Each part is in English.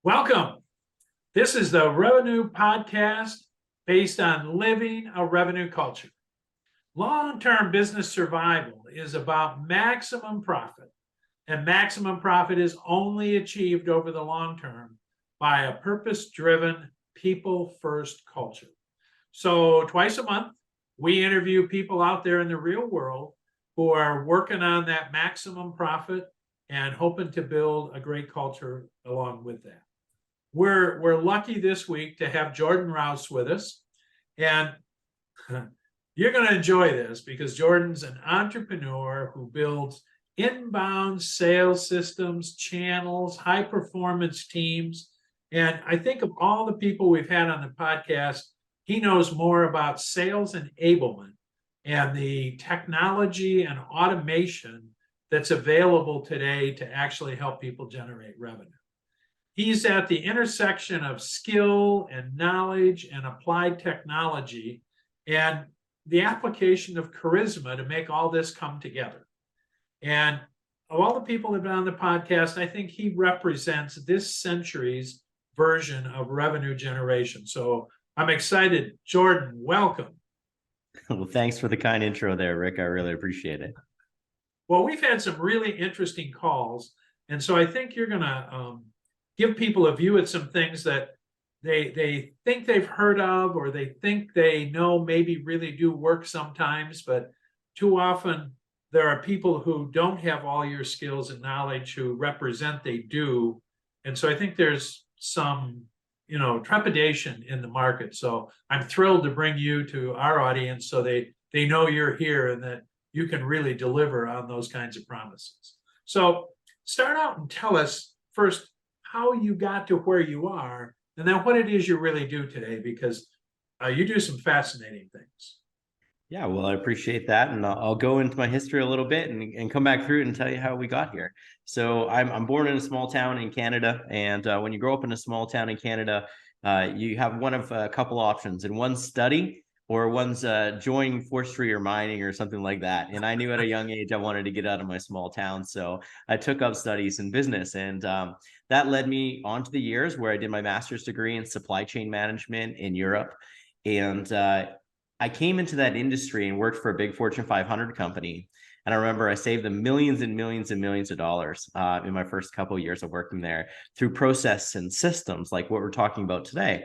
Welcome. This is the Revenue Podcast based on living a revenue culture. Long-term business survival is about maximum profit, and maximum profit is only achieved over the long term by a purpose-driven, people-first culture. So twice a month, we interview people out there in the real world who are working on that maximum profit and hoping to build a great culture along with that. We're lucky this week to have Jordon Rowse with us, and you're going to enjoy this because Jordan's an entrepreneur who builds inbound sales systems, channels, high performance teams. And I think of all the people we've had on the podcast, he knows more about sales enablement and the technology and automation that's available today to actually help people generate revenue. He's at the intersection of skill and knowledge and applied technology and the application of charisma to make all this come together. And of all the people that have been on the podcast, I think he represents this century's version of revenue generation. So I'm excited. Jordon, welcome. Well, thanks for the kind intro there, Rick. I really appreciate it. Well, we've had some really interesting calls. And so I think you're going to give people a view at some things that they think they've heard of or they think they know maybe really do work sometimes, but too often there are people who don't have all your skills and knowledge who represent they do. And so I think there's some, trepidation in the market. So I'm thrilled to bring you to our audience so they know you're here and that you can really deliver on those kinds of promises. So start out and tell us first how you got to where you are, and then what it is you really do today, because you do some fascinating things. Yeah, well, I appreciate that. And I'll go into my history a little bit and come back through it and tell you how we got here. So I'm born in a small town in Canada. And when you grow up in a small town in Canada, you have one of a couple options, and one's study or one's join forestry or mining or something like that. And I knew at a young age I wanted to get out of my small town. So I took up studies in business. And that led me on to the years where I did my master's degree in supply chain management in Europe. And I came into that industry and worked for a big Fortune 500 company. And I remember I saved them millions and millions and millions of dollars in my first couple of years of working there through process and systems like what we're talking about today.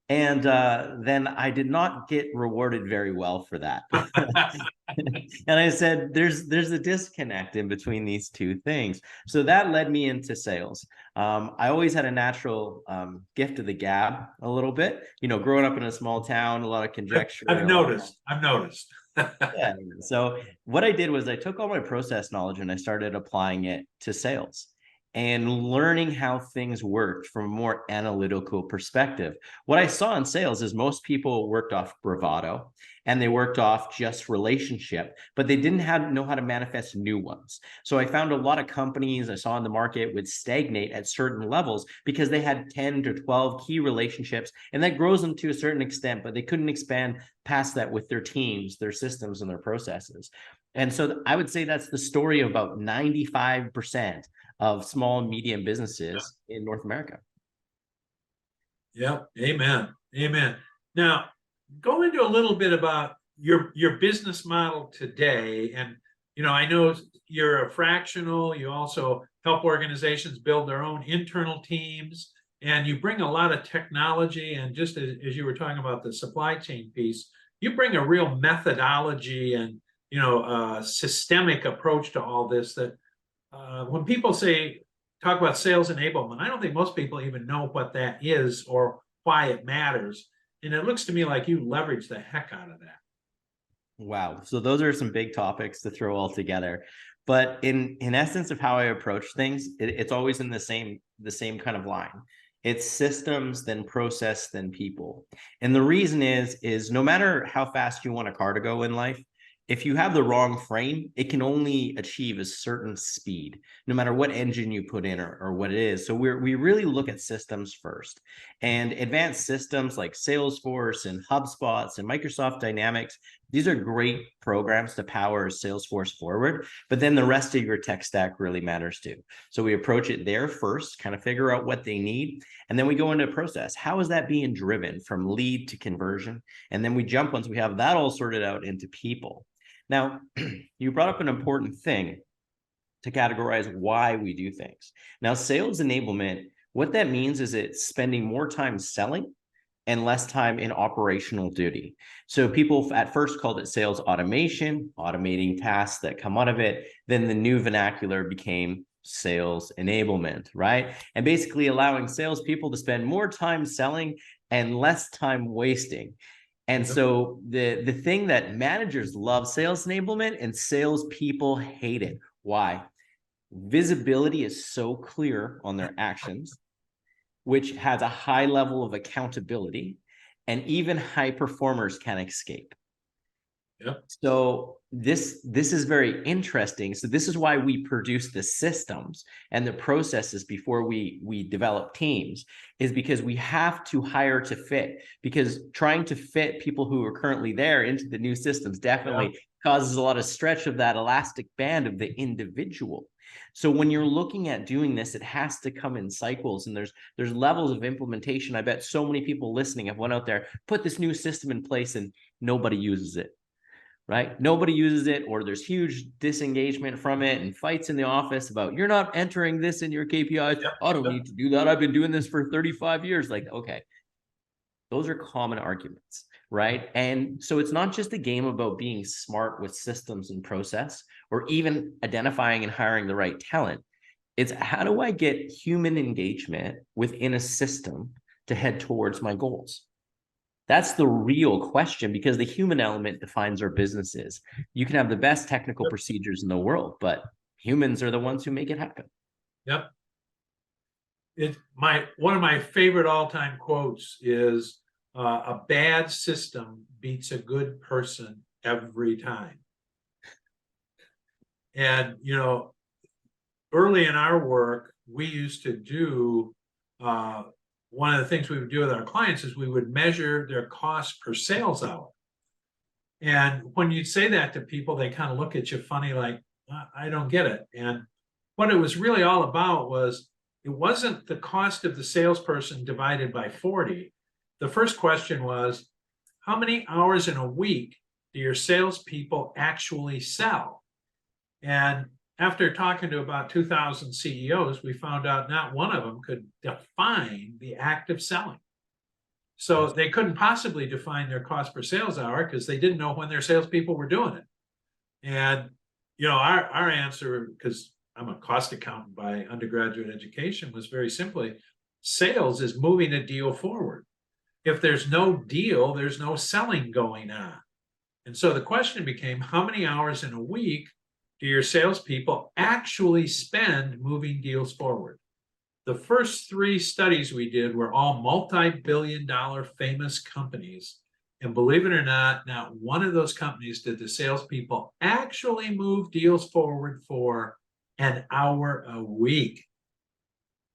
And then I did not get rewarded very well for that. And I said, there's a disconnect in between these two things. So that led me into sales. I always had a natural gift of the gab a little bit, growing up in a small town, a lot of conjecture. I've noticed. Yeah. So what I did was I took all my process knowledge and I started applying it to sales and learning how things worked from a more analytical perspective. What I saw in sales is most people worked off bravado and they worked off just relationship, but they didn't know how to manifest new ones. So I found a lot of companies I saw in the market would stagnate at certain levels because they had 10 to 12 key relationships, and that grows them to a certain extent, but they couldn't expand past that with their teams, their systems, and their processes. And so I would say that's the story of about 95% of small and medium businesses in North America. Yeah, amen. Now, go into a little bit about your business model today. And, I know you're a fractional, you also help organizations build their own internal teams, and you bring a lot of technology. And just as you were talking about the supply chain piece, you bring a real methodology and, systemic approach to all this that when people talk about sales enablement, I don't think most people even know what that is or why it matters. And it looks to me like you leverage the heck out of that. Wow. So those are some big topics to throw all together. But in essence of how I approach things, it's always in the same kind of line. It's systems, then process, then people. And the reason is no matter how fast you want a car to go in life, if you have the wrong frame, it can only achieve a certain speed, no matter what engine you put in or what it is. So we really look at systems first, and advanced systems like Salesforce and HubSpots and Microsoft Dynamics, These are great programs to power Salesforce forward, but then the rest of your tech stack really matters too. So we approach it there first, kind of figure out what they need, and then we go into a process. How is that being driven from lead to conversion? And then we jump, once we have that all sorted out, into people. Now, you brought up an important thing to categorize why we do things. Now, sales enablement, what that means is it's spending more time selling and less time in operational duty. So people at first called it sales automation, automating tasks that come out of it. Then the new vernacular became sales enablement, right? And basically allowing salespeople to spend more time selling and less time wasting. And so the thing that managers love sales enablement and salespeople hate it. Why? Visibility is so clear on their actions, which has a high level of accountability, and even high performers can escape. Yep. So this is very interesting. So this is why we produce the systems and the processes before we develop teams, is because we have to hire to fit, because trying to fit people who are currently there into the new systems definitely causes a lot of stretch of that elastic band of the individual. So when you're looking at doing this, it has to come in cycles, and there's levels of implementation. I bet so many people listening have went out there, put this new system in place, and nobody uses it, right? Nobody uses it, or there's huge disengagement from it and fights in the office about, you're not entering this in your KPIs. I don't need to do that. I've been doing this for 35 years. Like, okay, those are common arguments, right? And so it's not just a game about being smart with systems and process, or even identifying and hiring the right talent. It's, how do I get human engagement within a system to head towards my goals? That's the real question, because the human element defines our businesses. You can have the best technical procedures in the world, but humans are the ones who make it happen. Yep. One of my favorite all-time quotes is, a bad system beats a good person every time. And, early in our work, we used to do, one of the things we would do with our clients is we would measure their cost per sales hour. And when you'd say that to people, they kind of look at you funny, like, I don't get it. And what it was really all about was, it wasn't the cost of the salesperson divided by 40. The first question was, how many hours in a week do your salespeople actually sell? And after talking to about 2,000 CEOs, we found out not one of them could define the act of selling. So they couldn't possibly define their cost per sales hour, because they didn't know when their salespeople were doing it. And, our answer, because I'm a cost accountant by undergraduate education, was very simply, sales is moving a deal forward. If there's no deal, there's no selling going on. And so the question became, how many hours in a week do your salespeople actually spend moving deals forward? The first 3 studies we did were all multi-billion-dollar famous companies. And believe it or not one of those companies did the salespeople actually move deals forward for an hour a week,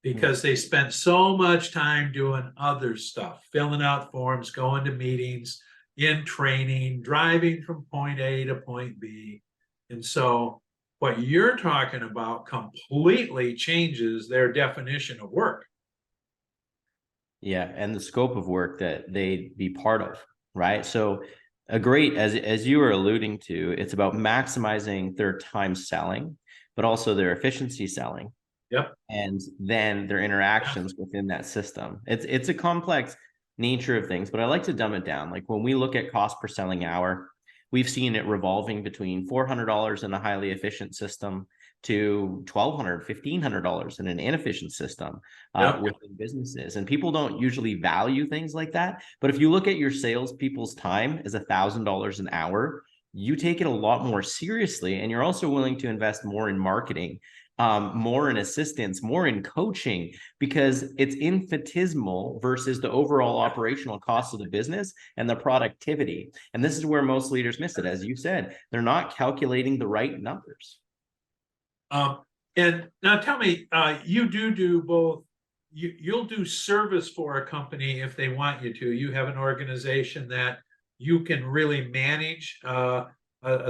because they spent so much time doing other stuff, filling out forms, going to meetings, in training, driving from point A to point B. And so what you're talking about completely changes their definition of work. Yeah, and the scope of work that they'd be part of, right? So a great, as you were alluding to, it's about maximizing their time selling, but also their efficiency selling. Yep. And then their interactions within that system. It's a complex nature of things, but I like to dumb it down. Like when we look at cost per selling hour, we've seen it revolving between $400 in a highly efficient system to $1,200, $1,500 in an inefficient system within businesses. And people don't usually value things like that. But if you look at your salespeople's time as $1,000 an hour, you take it a lot more seriously, and you're also willing to invest more in marketing, more in assistance, more in coaching, because it's infinitesimal versus the overall operational cost of the business and the productivity. And this is where most leaders miss it. As you said, they're not calculating the right numbers. And now tell me, you do both. You'll do service for a company if they want you to. You have an organization that you can really manage a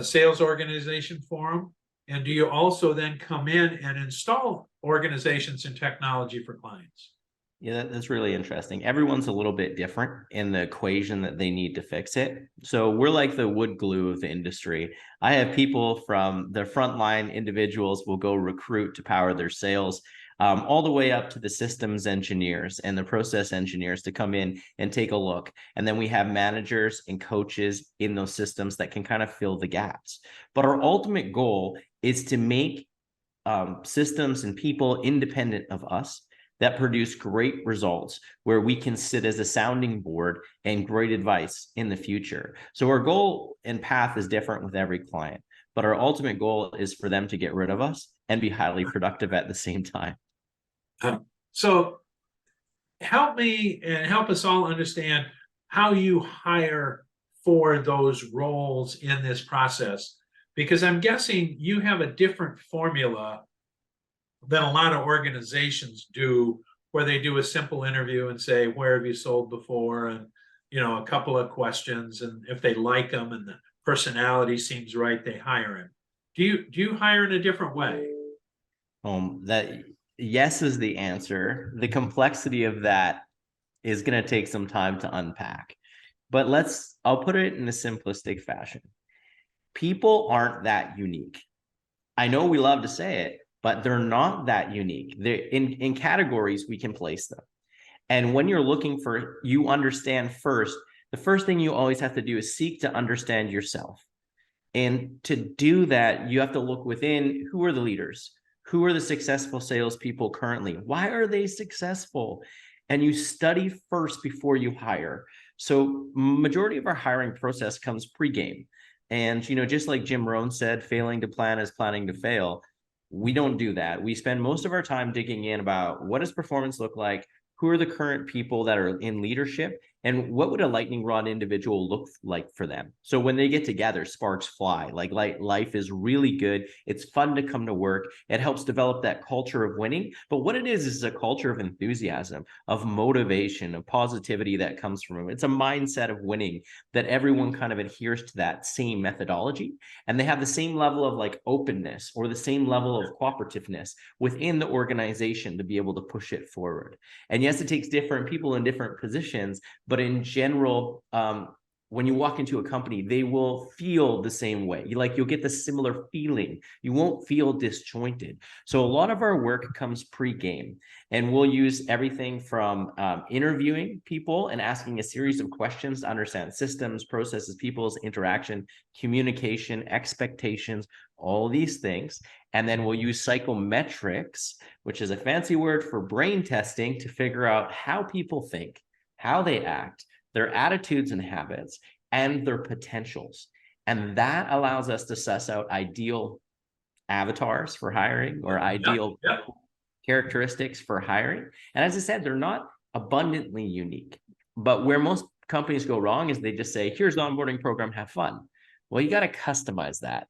sales organization for them? And do you also then come in and install organizations and technology for clients? Yeah, that's really interesting. Everyone's a little bit different in the equation that they need to fix it. So we're like the wood glue of the industry. I have people from the frontline individuals will go recruit to power their sales, all the way up to the systems engineers and the process engineers to come in and take a look. And then we have managers and coaches in those systems that can kind of fill the gaps. But our ultimate goal is to make systems and people independent of us that produce great results where we can sit as a sounding board and great advice in the future. So our goal and path is different with every client, but our ultimate goal is for them to get rid of us and be highly productive at the same time. So help me and help us all understand how you hire for those roles in this process, because I'm guessing you have a different formula than a lot of organizations do, where they do a simple interview and say, where have you sold before? And, a couple of questions. And if they like them and the personality seems right, they hire him. Do you hire in a different way? That yes is the answer. The complexity of that is going to take some time to unpack. But I'll put it in a simplistic fashion. People aren't that unique. I know we love to say it, but they're not that unique. They're in categories we can place them. And when you're looking for, you understand first, the first thing you always have to do is seek to understand yourself. And to do that, you have to look within, who are the leaders? Who are the successful salespeople currently? Why are they successful? And you study first before you hire. So majority of our hiring process comes pre-game. And, just like Jim Rohn said, failing to plan is planning to fail. We don't do that. We spend most of our time digging in about what does performance look like? Who are the current people that are in leadership? And what would a lightning rod individual look like for them? So when they get together, sparks fly. Like life is really good. It's fun to come to work. It helps develop that culture of winning. But what it is a culture of enthusiasm, of motivation, of positivity that comes from them. It's a mindset of winning that everyone kind of adheres to that same methodology. And they have the same level of like openness or the same level of cooperativeness within the organization to be able to push it forward. And yes, it takes different people in different positions, but in general, when you walk into a company, they will feel the same way. You'll get the similar feeling. You won't feel disjointed. So a lot of our work comes pre-game, and we'll use everything from interviewing people and asking a series of questions to understand systems, processes, people's interaction, communication, expectations, all these things. And then we'll use psychometrics, which is a fancy word for brain testing, to figure out how people think, how they act, their attitudes and habits, and their potentials. And that allows us to suss out ideal avatars for hiring or ideal characteristics for hiring. And as I said, they're not abundantly unique. But where most companies go wrong is they just say, here's the onboarding program, have fun. Well, you got to customize that.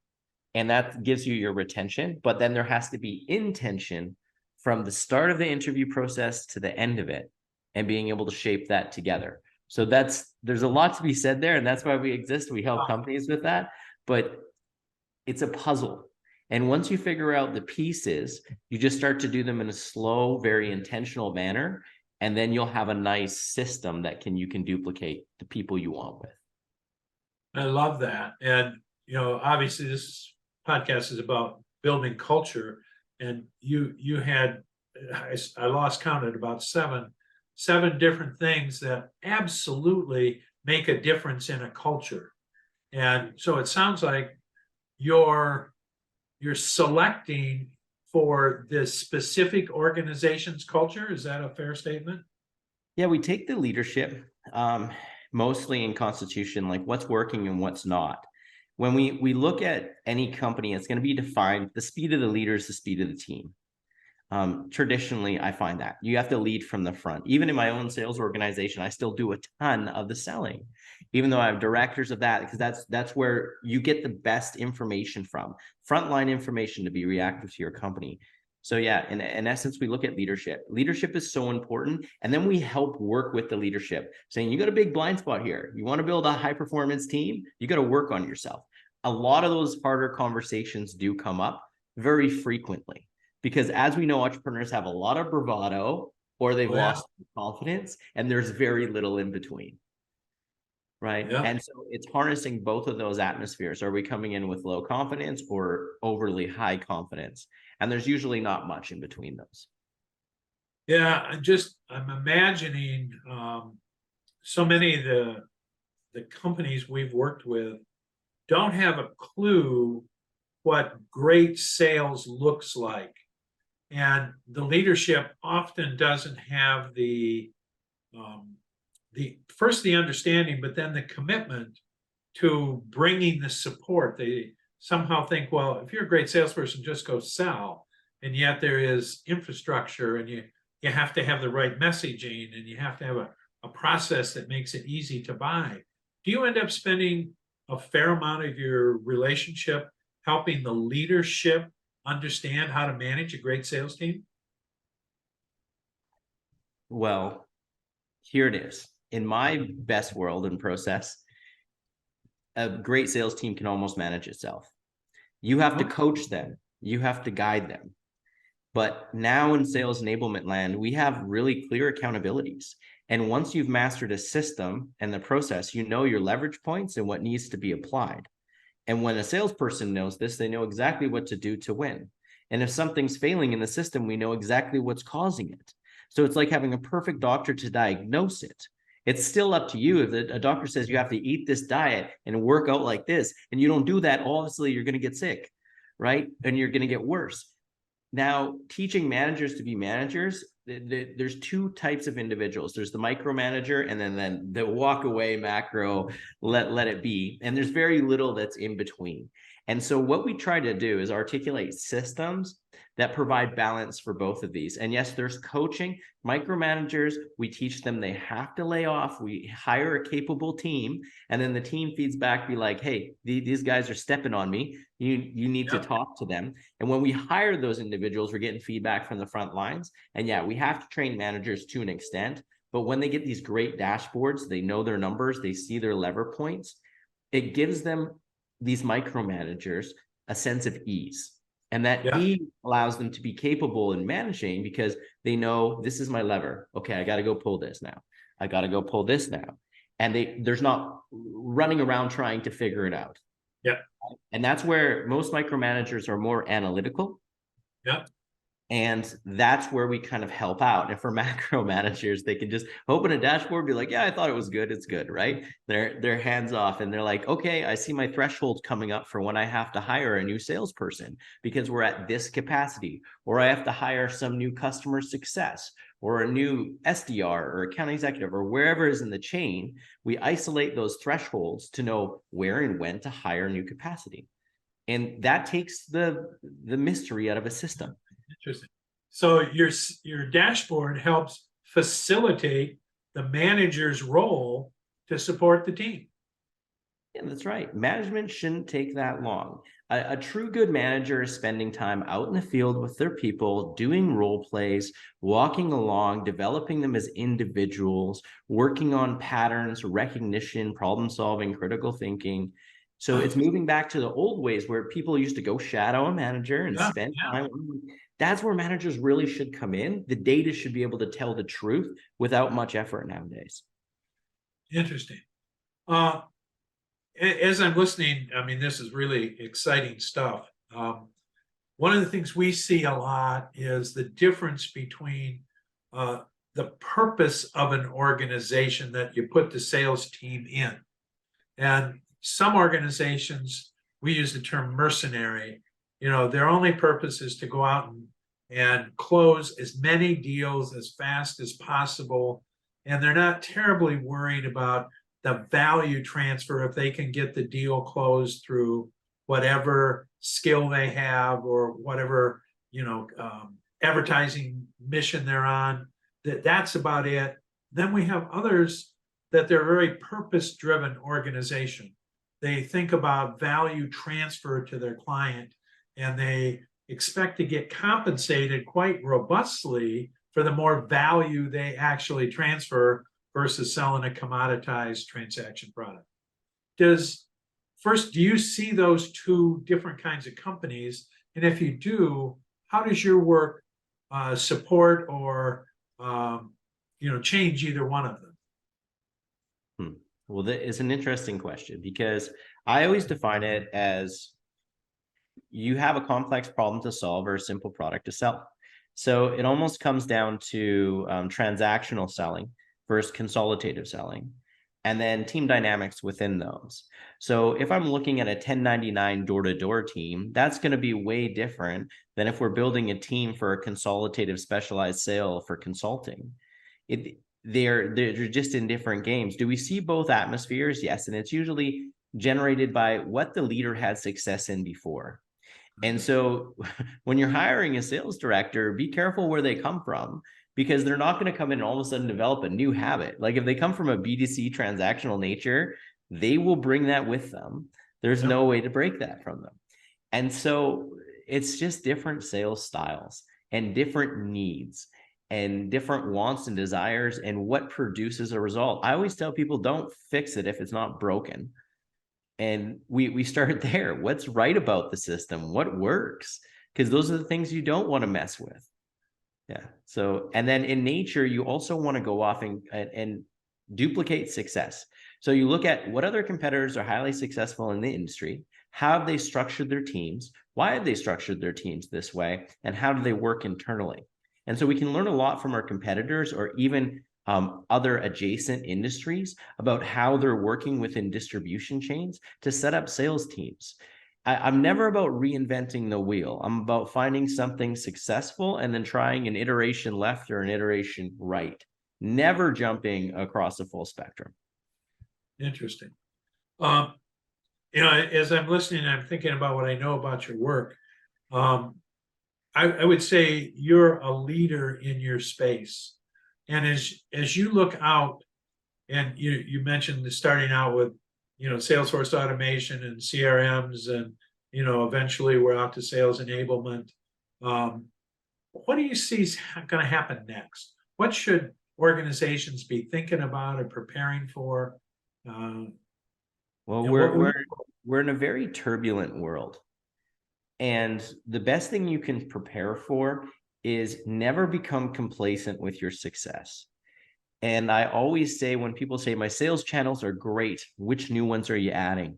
And that gives you your retention. But then there has to be intention from the start of the interview process to the end of it, and being able to shape that together. So there's a lot to be said there, and that's why we exist. We help companies with that, but it's a puzzle. And once you figure out the pieces, you just start to do them in a slow, very intentional manner, and then you'll have a nice system that you can duplicate the people you want with. I love that. And, obviously this podcast is about building culture, and you had, I lost count at about seven different things that absolutely make a difference in a culture. And so it sounds like you're selecting for this specific organization's culture. Is that a fair statement? Yeah, we take the leadership mostly in constitution, like what's working and what's not. When we look at any company, it's going to be defined, the speed of the leader is the speed of the team. Traditionally, I find that you have to lead from the front. Even in my own sales organization, I still do a ton of the selling, even though I have directors of that, because that's where you get the best information from, frontline information to be reactive to your company. So yeah, in essence, we look at leadership. Leadership is so important. And then we help work with the leadership, saying, you got a big blind spot here. You want to build a high performance team, you got to work on yourself. A lot of those harder conversations do come up very frequently, because as we know, entrepreneurs have a lot of bravado, or they've Oh, yeah. lost confidence, and there's very little in between. Right. Yeah. And so it's harnessing both of those atmospheres. Are we coming in with low confidence or overly high confidence? And there's usually not much in between those. Yeah, I'm imagining so many of the companies we've worked with don't have a clue what great sales looks like. And the leadership often doesn't have the understanding, but then the commitment to bringing the support. They somehow think, well, if you're a great salesperson, just go sell. And yet there is infrastructure, and you have to have the right messaging, and you have to have a process that makes it easy to buy. Do you end up spending a fair amount of your relationship helping the leadership understand how to manage a great sales team? Well, here it is. In my best world and process, a great sales team can almost manage itself. You have to coach them, you have to guide them. But now in sales enablement land, we have really clear accountabilities. And once you've mastered a system and the process, you know your leverage points and what needs to be applied. And when a salesperson knows this, they know exactly what to do to win. And if something's failing in the system, we know exactly what's causing it. So it's like having a perfect doctor to diagnose it. It's still up to you. If a doctor says you have to eat this diet and work out like this, and you don't do that, obviously you're going to get sick, right? And you're going to get worse. Now, teaching managers to be managers, there's two types of individuals. There's the micromanager, and then the walk away macro, let it be. And there's very little that's in between. And so what we try to do is articulate systems that provide balance for both of these. And yes, there's coaching. Micromanagers, we teach them they have to lay off. We hire a capable team, and then the team feeds back, be like, hey, these guys are stepping on me. You need to talk to them. And when we hire those individuals, we're getting feedback from the front lines. And yeah, we have to train managers to an extent. But when they get these great dashboards, they know their numbers, they see their lever points, it gives them, these micromanagers, a sense of ease. And that ease allows them to be capable in managing, because they know, this is my lever. Okay, I got to go pull this now. I got to go pull this now. And there's not running around trying to figure it out. Yeah. And that's where most micromanagers are more analytical. Yeah. And that's where we kind of help out. And for macro managers, they can just open a dashboard, be like, yeah, I thought it was good. It's good, right? They're hands off, and they're like, okay, I see my threshold coming up for when I have to hire a new salesperson because we're at this capacity, or I have to hire some new customer success, or a new SDR or account executive, or wherever is in the chain. We isolate those thresholds to know where and when to hire new capacity. And that takes the mystery out of a system. Interesting. So your dashboard helps facilitate the manager's role to support the team. Yeah, that's right. Management shouldn't take that long. A true good manager is spending time out in the field with their people, doing role plays, walking along, developing them as individuals, working on patterns, recognition, problem solving, critical thinking. So it's moving back to the old ways where people used to go shadow a manager and spend time. That's where managers really should come in. The data should be able to tell the truth without much effort nowadays. Interesting. As I'm listening, I mean, this is really exciting stuff. One of the things we see a lot is the difference between the purpose of an organization that you put the sales team in. And some organizations, we use the term mercenary. You know, their only purpose is to go out and close as many deals as fast as possible. And they're not terribly worried about the value transfer if they can get the deal closed through whatever skill they have, or whatever, advertising mission they're on. That's about it. Then we have others that they're a very purpose-driven organization. They think about value transfer to their client, and they expect to get compensated quite robustly for the more value they actually transfer versus selling a commoditized transaction product. First, do you see those two different kinds of companies? And if you do, how does your work support or change either one of them? Well, that is an interesting question, because I always define it as you have a complex problem to solve or a simple product to sell. So it almost comes down to transactional selling versus consultative selling, and then team dynamics within those. So if I'm looking at a 1099 door-to-door team, that's going to be way different than if we're building a team for a consultative specialized sale for consulting. They're just in different games. Do we see both atmospheres? Yes. And it's usually generated by what the leader had success in before. And so when you're hiring a sales director, be careful where they come from, because they're not going to come in and all of a sudden develop a new habit. Like if they come from a B2C transactional nature, they will bring that with them. There's no way to break that from them. And so it's just different sales styles and different needs and different wants and desires and what produces a result. I always tell people, don't fix it if it's not broken. And we start there. What's right about the system? What works? Because those are the things you don't want to mess with. Yeah. So, and then in nature, you also want to go off and duplicate success. So you look at what other competitors are highly successful in the industry. How have they structured their teams? Why have they structured their teams this way? And how do they work internally? And so we can learn a lot from our competitors, or even other adjacent industries, about how they're working within distribution chains to set up sales teams. I'm never about reinventing the wheel. I'm about finding something successful and then trying an iteration left or an iteration right, never jumping across a full spectrum. Interesting. As I'm listening, I'm thinking about what I know about your work. I would say you're a leader in your space. And as you look out, and you mentioned the starting out with, Salesforce automation and CRMs, and, eventually we're out to sales enablement. What do you see is going to happen next? What should organizations be thinking about or preparing for? Well, we're in a very turbulent world. And the best thing you can prepare for is never become complacent with your success. And I always say, when people say my sales channels are great, which new ones are you adding?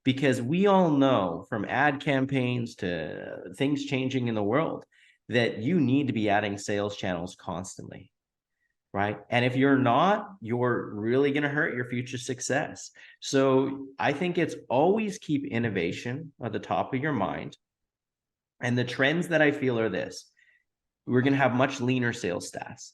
Because we all know, from ad campaigns to things changing in the world, that you need to be adding sales channels constantly, right? And if you're not, you're really going to hurt your future success. So I think it's always keep innovation at the top of your mind. And the trends that I feel are this: we're going to have much leaner sales staffs.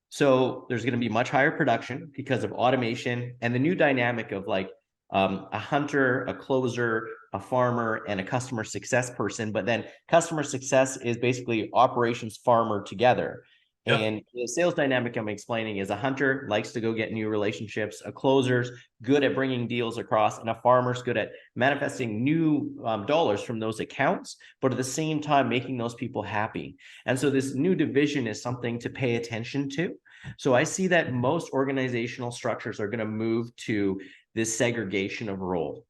So there's going to be much higher production because of automation and the new dynamic of like a hunter, a closer, a farmer, and a customer success person. But then customer success is basically operations farmer together. Yep. And the sales dynamic I'm explaining is a hunter likes to go get new relationships, a closer's good at bringing deals across, and a farmer's good at manifesting new dollars from those accounts, but at the same time making those people happy. And so this new division is something to pay attention to. So I see that most organizational structures are going to move to this segregation of role.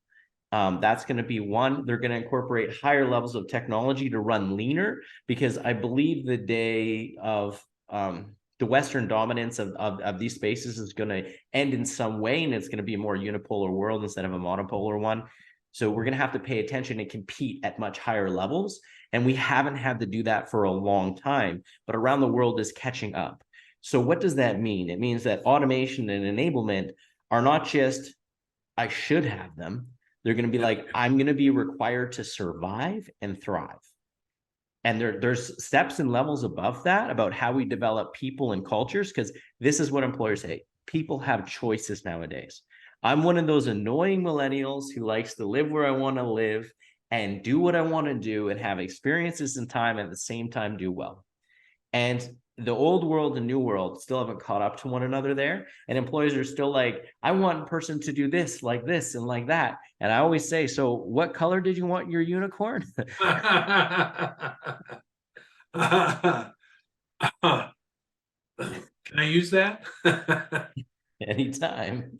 That's going to be one. They're going to incorporate higher levels of technology to run leaner, because I believe the day of the Western dominance of these spaces is going to end in some way, and it's going to be a more unipolar world instead of a monopolar one. So we're going to have to pay attention and compete at much higher levels. And we haven't had to do that for a long time, but around the world is catching up. So what does that mean? It means that automation and enablement are not just, I should have them. They're going to be like, I'm going to be required to survive and thrive. And there's steps and levels above that about how we develop people and cultures, because this is what employers say. People have choices nowadays. I'm one of those annoying millennials who likes to live where I want to live and do what I want to do and have experiences in time, and at the same time do well. And the old world and new world still haven't caught up to one another there. And employers are still like, I want a person to do this, and like that. And I always say, so what color did you want your unicorn? Can I use that? Anytime.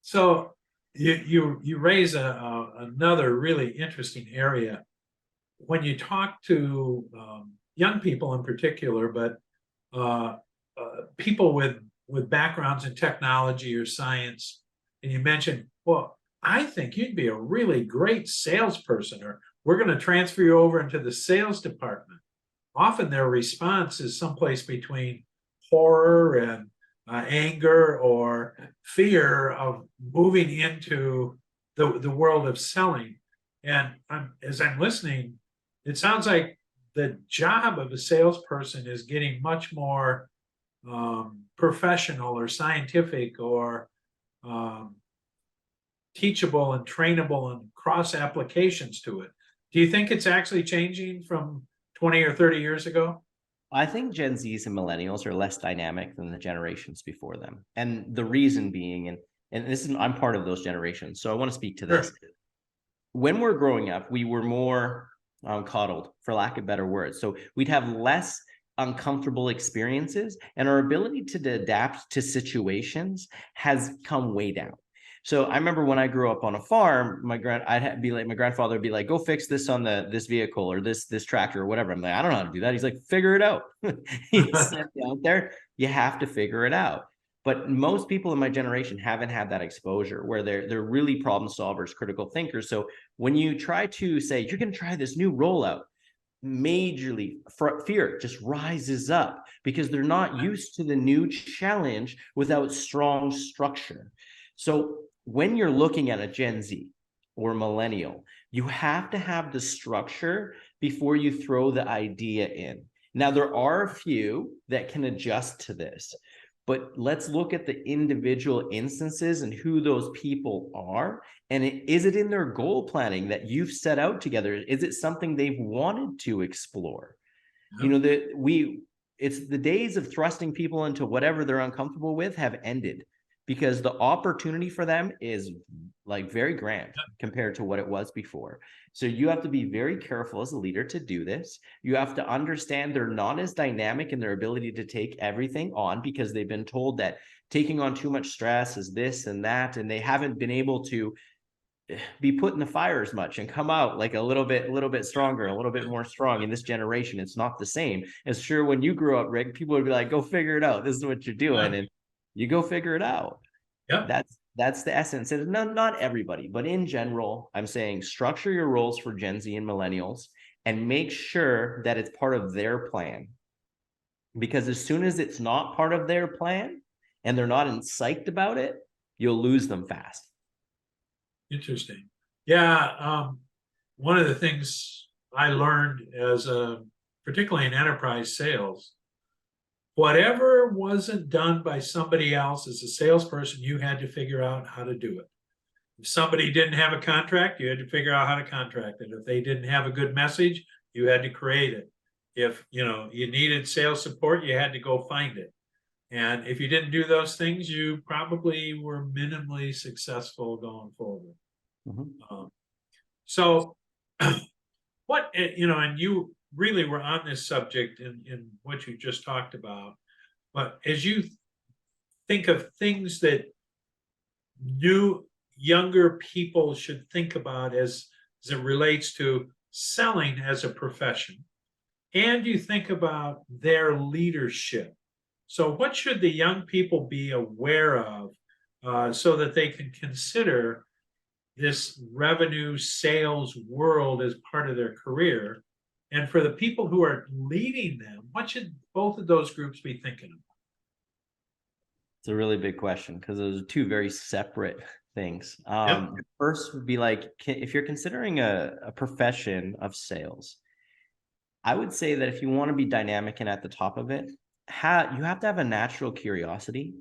So you raise another really interesting area when you talk to young people in particular, but uh, people with backgrounds in technology or science, and you mentioned, well, I think you'd be a really great salesperson, or we're going to transfer you over into the sales department. Often their response is someplace between horror and anger or fear of moving into the world of selling. And as I'm listening, it sounds like the job of a salesperson is getting much more professional or scientific or um, teachable and trainable and cross applications to it. Do you think it's actually changing from 20 or 30 years ago? I think Gen Zs and millennials are less dynamic than the generations before them. And the reason being, and this is, I'm part of those generations, so I want to speak to this. Sure. When we're growing up, we were more coddled, for lack of better words. So we'd have less uncomfortable experiences, and our ability to adapt to situations has come way down. So I remember when I grew up on a farm, my grandfather would be like, go fix this on this vehicle or this tractor or whatever. I'm like, I don't know how to do that. He's like, figure it out. He sent me out there. You have to figure it out. But most people in my generation haven't had that exposure where they're really problem solvers, critical thinkers. So when you try to say you're going to try this new rollout, majorly fear just rises up because they're not used to the new challenge without strong structure. So when you're looking at a Gen Z or millennial, you have to have the structure before you throw the idea in. Now, there are a few that can adjust to this, but let's look at the individual instances and who those people are. And is it in their goal planning that you've set out together? Is it something they've wanted to explore? You know, it's the days of thrusting people into whatever they're uncomfortable with have ended because the opportunity for them is like very grand compared to what it was before. So you have to be very careful as a leader to do this. You have to understand they're not as dynamic in their ability to take everything on because they've been told that taking on too much stress is this and that, and they haven't been able to be put in the fire as much and come out like a little bit stronger, a little bit more strong. In this generation, it's not the same. As sure when you grew up, Rick, people would be like, go figure it out. This is what you're doing. And you go figure it out. Yeah. That's the essence. And not everybody, but in general, I'm saying structure your roles for Gen Z and millennials and make sure that it's part of their plan. Because as soon as it's not part of their plan and they're not psyched about it, you'll lose them fast. Interesting. Yeah. One of the things I learned particularly in enterprise sales, whatever wasn't done by somebody else as a salesperson, you had to figure out how to do it. If somebody didn't have a contract, you had to figure out how to contract it. If they didn't have a good message, you had to create it. If you needed sales support, you had to go find it. And if you didn't do those things, you probably were minimally successful going forward. Mm-hmm. So what, and you really were on this subject in what you just talked about, but as you think of things that younger people should think about as it relates to selling as a profession, and you think about their leadership. So what should the young people be aware of so that they can consider this revenue sales world as part of their career? And for the people who are leading them, what should both of those groups be thinking about? It's a really big question because those are two very separate things. Yep. First would be like, if you're considering a profession of sales, I would say that if you want to be dynamic and at the top of it, you have to have a natural curiosity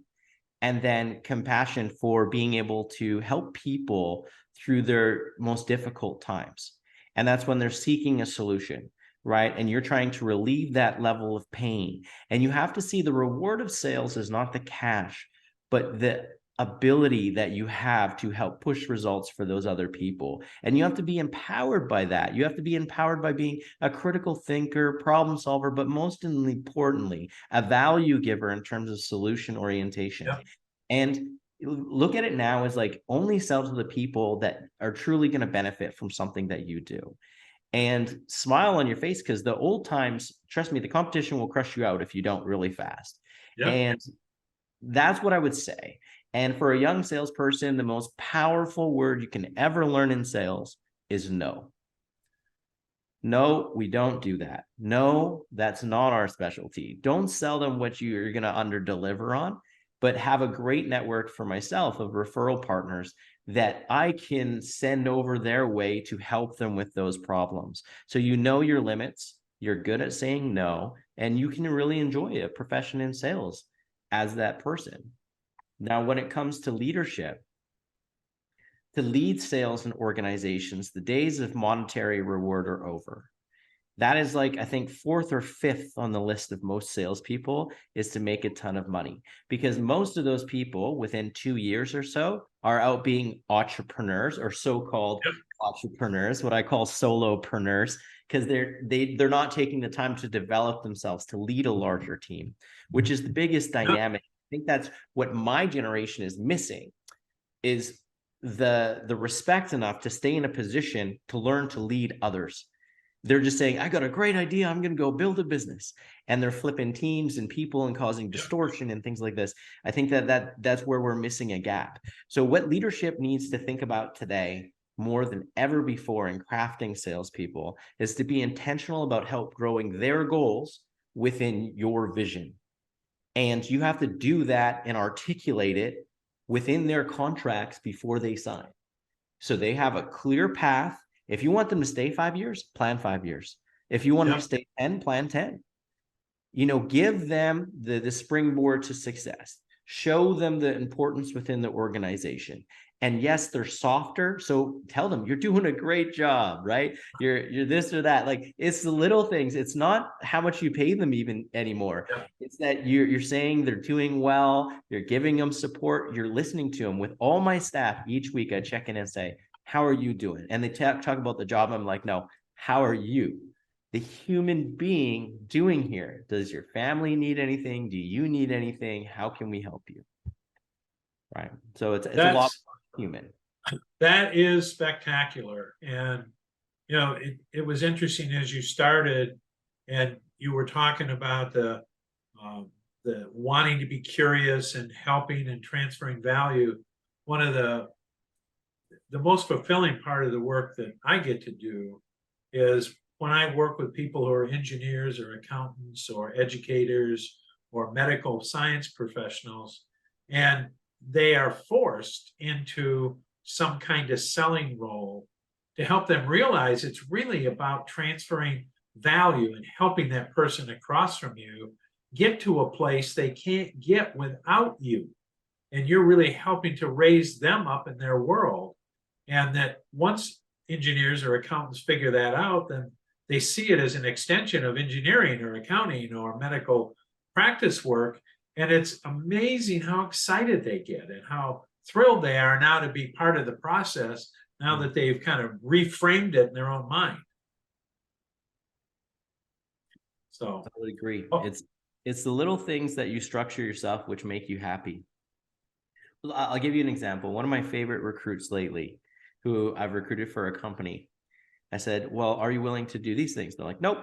and then compassion for being able to help people through their most difficult times. And that's when they're seeking a solution, right? And you're trying to relieve that level of pain. And you have to see the reward of sales is not the cash, but the ability that you have to help push results for those other people. And you have to be empowered by that. You have to be empowered by being a critical thinker, problem solver, but most importantly, a value giver in terms of solution orientation. Yep. And look at it now as like only sell to the people that are truly going to benefit from something that you do. And smile on your face, because the old times, trust me, the competition will crush you out if you don't really fast. Yep. And that's what I would say. And for a young salesperson, the most powerful word you can ever learn in sales is no. No, we don't do that. No, that's not our specialty. Don't sell them what you're going to under deliver on, but have a great network for myself of referral partners that I can send over their way to help them with those problems. So you know your limits, you're good at saying no, and you can really enjoy a profession in sales as that person. Now, when it comes to leadership, to lead sales and organizations, the days of monetary reward are over. That is like, I think, fourth or fifth on the list of most salespeople is to make a ton of money, because most of those people within 2 years or so are out being entrepreneurs or so-called entrepreneurs, what I call solopreneurs, because they're not taking the time to develop themselves to lead a larger team, which is the biggest dynamic. I think that's what my generation is missing, is the respect enough to stay in a position to learn to lead others. They're just saying, I got a great idea, I'm going to go build a business. And they're flipping teams and people and causing distortion and things like this. I think that's where we're missing a gap. So what leadership needs to think about today more than ever before in crafting salespeople is to be intentional about help growing their goals within your vision. And you have to do that and articulate it within their contracts before they sign. So they have a clear path. If you want them to stay 5 years, plan 5 years. If you want them to stay 10, plan 10. You know, give them the springboard to success. Show them the importance within the organization. And yes, they're softer. So tell them you're doing a great job, right? You're this or that. Like, it's the little things. It's not how much you pay them even anymore. It's that you're saying they're doing well. You're giving them support. You're listening to them. With all my staff each week, I check in and say, how are you doing? And they talk about the job. I'm like, no, how are you, the human being, doing here? Does your family need anything? Do you need anything? How can we help you? Right. So it's a lot human. That is spectacular. And, you know, it was interesting as you started and you were talking about the wanting to be curious and helping and transferring value. One of the most fulfilling part of the work that I get to do is when I work with people who are engineers or accountants or educators or medical science professionals, and they are forced into some kind of selling role to help them realize it's really about transferring value and helping that person across from you get to a place they can't get without you. And you're really helping to raise them up in their world. And that once engineers or accountants figure that out, then they see it as an extension of engineering or accounting or medical practice work. And it's amazing how excited they get and how thrilled they are now to be part of the process now that they've kind of reframed it in their own mind. So I totally agree. It's the little things that you structure yourself which make you happy. I'll give you an example. One of my favorite recruits lately, who I've recruited for a company, I said, well, are you willing to do these things? They're like, nope.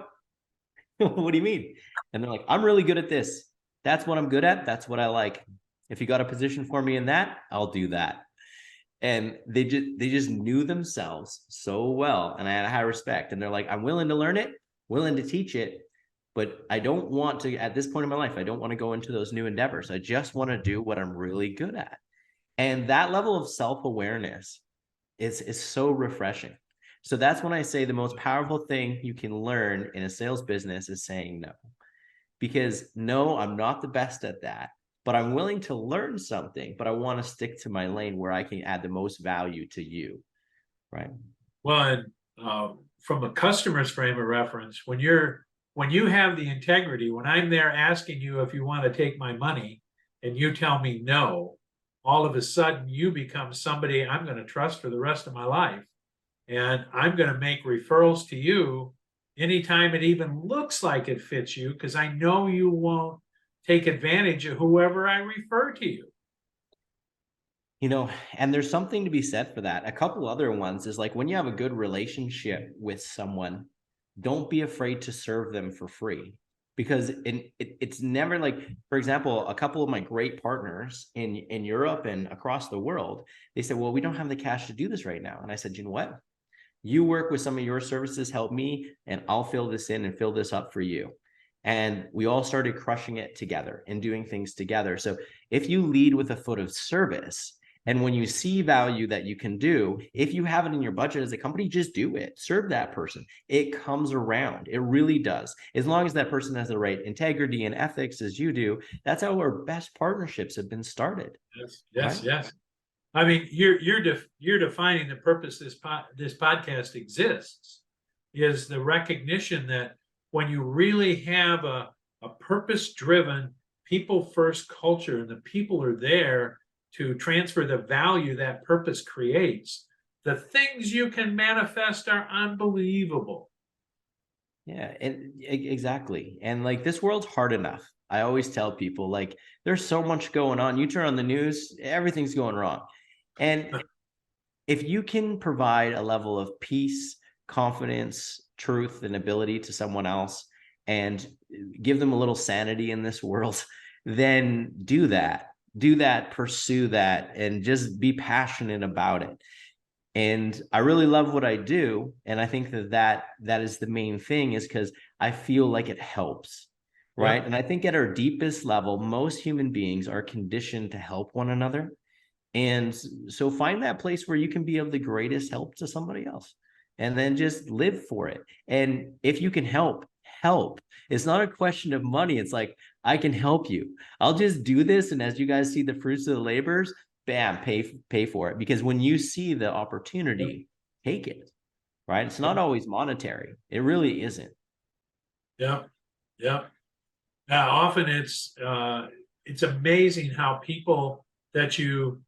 What do you mean? And they're like, I'm really good at this. That's what I'm good at. That's what I like. If you got a position for me in that, I'll do that. And they just knew themselves so well. And I had a high respect. And they're like, I'm willing to learn it, willing to teach it. But I don't want to, at this point in my life, I don't want to go into those new endeavors. I just want to do what I'm really good at. And that level of self-awareness is so refreshing. So that's when I say the most powerful thing you can learn in a sales business is saying no. Because no, I'm not the best at that, but I'm willing to learn something, but I want to stick to my lane where I can add the most value to you, right? Well, and from a customer's frame of reference, when you have the integrity, when I'm there asking you if you want to take my money and you tell me no, all of a sudden you become somebody I'm going to trust for the rest of my life. And I'm going to make referrals to you anytime it even looks like it fits you, because I know you won't take advantage of whoever I refer to you. You know, and there's something to be said for that. A couple other ones is like when you have a good relationship with someone, don't be afraid to serve them for free, because it's never like, for example, a couple of my great partners in Europe and across the world, they said, well, we don't have the cash to do this right now. And I said, you know what? You work with some of your services, help me, and I'll fill this in and fill this up for you. And we all started crushing it together and doing things together. So if you lead with a foot of service, and when you see value that you can do, if you have it in your budget as a company, just do it. Serve that person. It comes around. It really does. As long as that person has the right integrity and ethics as you do, that's how our best partnerships have been started. Yes, yes, Right? yes. I mean, you're defining the purpose this podcast exists, is the recognition that when you really have a purpose-driven, people-first culture, and the people are there to transfer the value that purpose creates, the things you can manifest are unbelievable. Yeah, and exactly. And like this world's hard enough. I always tell people like there's so much going on. You turn on the news, everything's going wrong. And if you can provide a level of peace, confidence, truth, and ability to someone else and give them a little sanity in this world, then do that. Do that, pursue that, and just be passionate about it. And I really love what I do. And I think that is the main thing, is because I feel like it helps. Right. Yep. And I think at our deepest level, most human beings are conditioned to help one another. And so find that place where you can be of the greatest help to somebody else, and then just live for it. And if you can help, help. It's not a question of money. It's like, I can help you. I'll just do this. And as you guys see the fruits of the labors, bam, pay for it. Because when you see the opportunity, take it. Right. It's not always monetary. It really isn't. Yep. Yep. Now, often it's amazing how people that you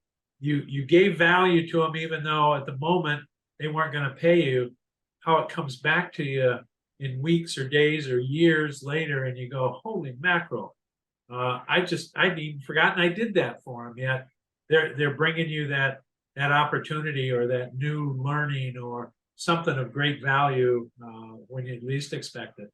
gave value to them, even though at the moment they weren't going to pay you, how it comes back to you in weeks or days or years later, and you go, holy mackerel! I'd even forgotten I did that for them. Yet they're bringing you that opportunity or that new learning or something of great value when you least expect it.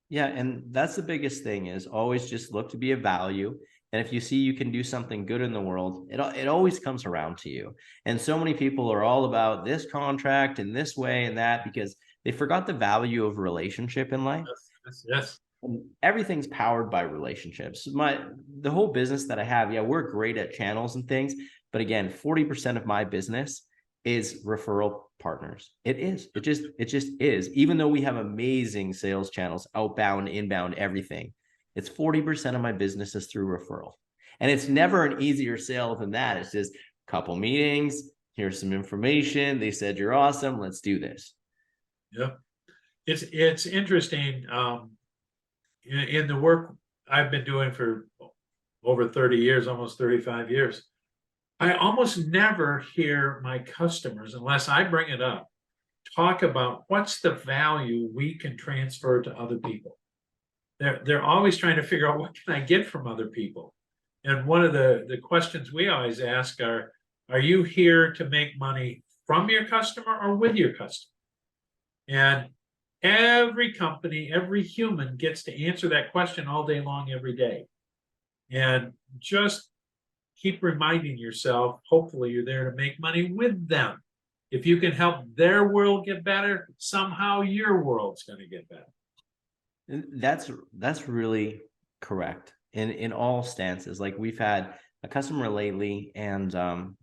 Yeah, and that's the biggest thing, is always just look to be of value. And if you see you can do something good in the world, it always comes around to you. And so many people are all about this contract and this way and that, because they forgot the value of relationship in life. Yes, yes, yes. And everything's powered by relationships. The whole business that I have, yeah, we're great at channels and things, but again, 40% of my business is referral partners. It is. It just is. Even though we have amazing sales channels, outbound, inbound, everything, it's 40% of my business is through referral. And it's never an easier sale than that. It's just a couple meetings, here's some information. They said you're awesome. Let's do this. Yep. It's interesting. In the work I've been doing for over 30 years, almost 35 years, I almost never hear my customers, unless I bring it up, talk about what's the value we can transfer to other people. They're always trying to figure out, what can I get from other people? And one of the questions we always ask are you here to make money from your customer or with your customer? And every company, every human gets to answer that question all day long, every day. And just keep reminding yourself, hopefully you're there to make money with them. If you can help their world get better, somehow your world's going to get better. That's really correct in all stances. Like we've had a customer lately, and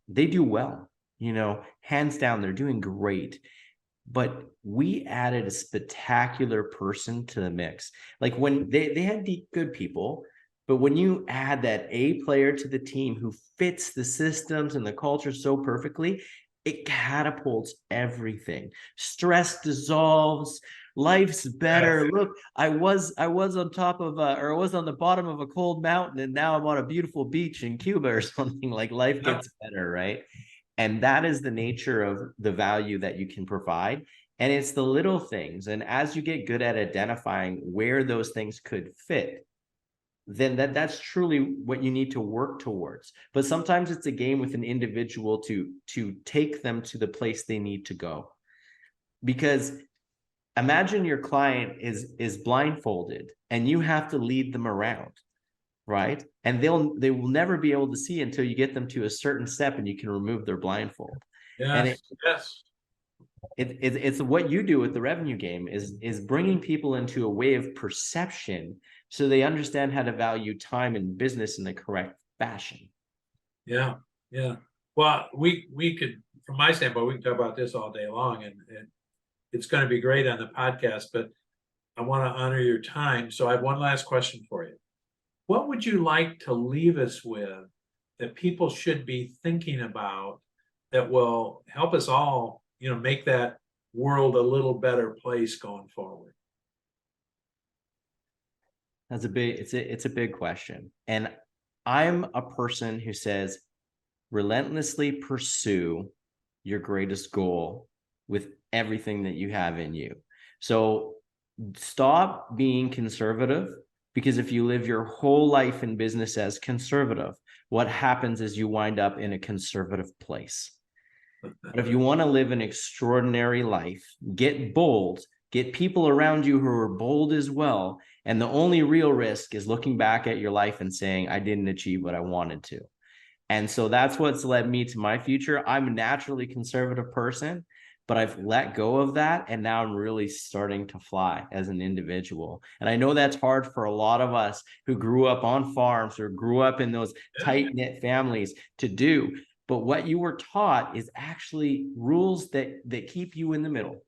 they do well, hands down, they're doing great. But we added a spectacular person to the mix. Like when they had good people, but when you add that A player to the team who fits the systems and the culture so perfectly, it catapults everything. Stress dissolves, life's better. Look, I was on top of or I was on the bottom of a cold mountain, and now I'm on a beautiful beach in Cuba or something. Like, life gets better, right? And that is the nature of the value that you can provide. And it's the little things. And as you get good at identifying where those things could fit, then that's truly what you need to work towards. But sometimes it's a game with an individual to take them to the place they need to go. Because imagine your client is blindfolded and you have to lead them around, right? And they will never be able to see until you get them to a certain step and you can remove their blindfold. And Yes. it's what you do with the revenue game is bringing people into a way of perception so they understand how to value time and business in the correct fashion. Yeah. Yeah. Well, we could, from my standpoint, we can talk about this all day long, and it's going to be great on the podcast, but I want to honor your time. So I have one last question for you. What would you like to leave us with that people should be thinking about that will help us all, make that world a little better place going forward? That's it's a big question. And I'm a person who says relentlessly pursue your greatest goal with everything that you have in you. So stop being conservative, because if you live your whole life in business as conservative, what happens is you wind up in a conservative place. But if you want to live an extraordinary life, get bold, get people around you who are bold as well. And the only real risk is looking back at your life and saying, I didn't achieve what I wanted to. And so that's what's led me to my future. I'm a naturally conservative person, but I've let go of that. And now I'm really starting to fly as an individual. And I know that's hard for a lot of us who grew up on farms or grew up in those tight-knit families to do. But what you were taught is actually rules that keep you in the middle.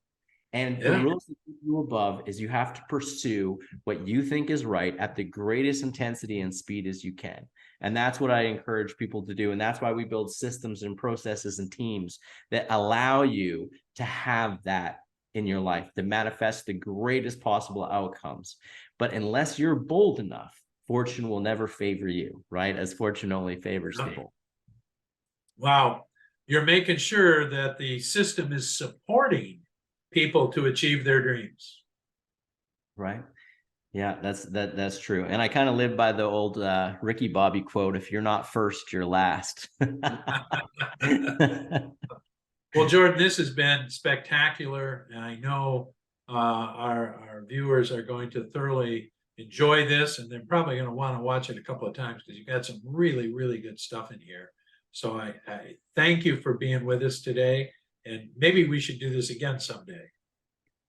And the rules that keep you above is you have to pursue what you think is right at the greatest intensity and speed as you can. And that's what I encourage people to do. And that's why we build systems and processes and teams that allow you to have that in your life, to manifest the greatest possible outcomes. But unless you're bold enough, fortune will never favor you, right? As fortune only favors the bold. Wow. You're making sure that the system is supporting people to achieve their dreams. Right. Yeah, that's true. And I kind of live by the old Ricky Bobby quote, if you're not first, you're last. Well, Jordon, this has been spectacular. And I know our viewers are going to thoroughly enjoy this, and they're probably going to want to watch it a couple of times because you got some really, really good stuff in here. So I thank you for being with us today. And maybe we should do this again someday.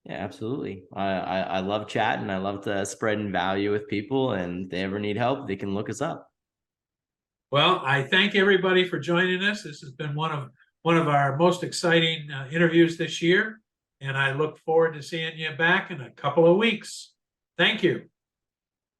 Yeah, absolutely. I love chatting. I love to spreading value with people, and if they ever need help, they can look us up. Well, I thank everybody for joining us. This has been one of our most exciting interviews this year, and I look forward to seeing you back in a couple of weeks. Thank you.